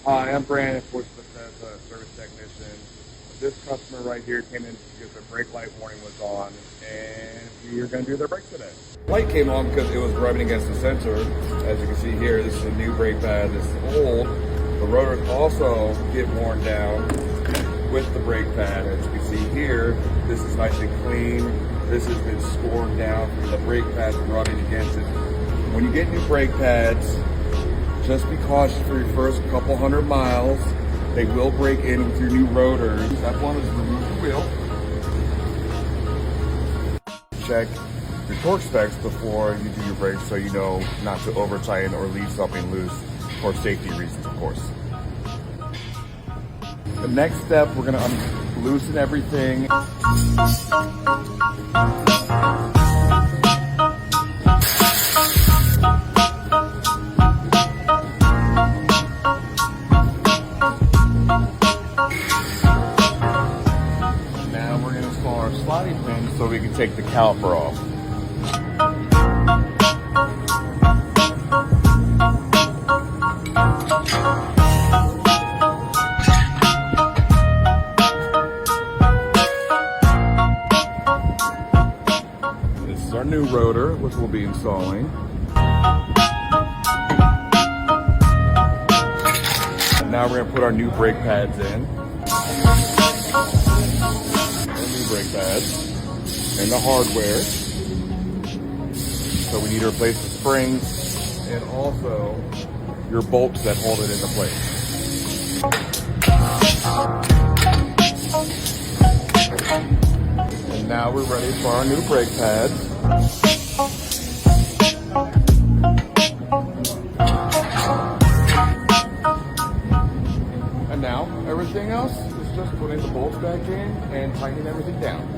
Hi, I'm Brandon, Porsche Bethesda, service technician. This customer right here came in because their brake light warning was on, and we are going to do their brakes today. Light came on because it was rubbing against the sensor. As you can see here, this is a new brake pad. This is old. The rotors also get worn down with the brake pad. As you can see here, this is nice and clean. This has been scored down from the brake pad from rubbing against it. When you get new brake pads, just be cautious for your first couple hundred miles. They will break in with your new rotors. Step one is remove the wheel. Check your torque specs before you do your brakes so you know not to over tighten or leave something loose for safety reasons, of course. The next step, we're gonna loosen everything. Now we're gonna install our sliding pin so we can take the caliper off. This is our new rotor, which we'll be installing. Now we're gonna put our new brake pads in. Our new brake pads and the hardware. So we need to replace the springs and also your bolts that hold it into place. And now we're ready for our new brake pads. And now everything else is just putting the bolts back in and tightening everything down.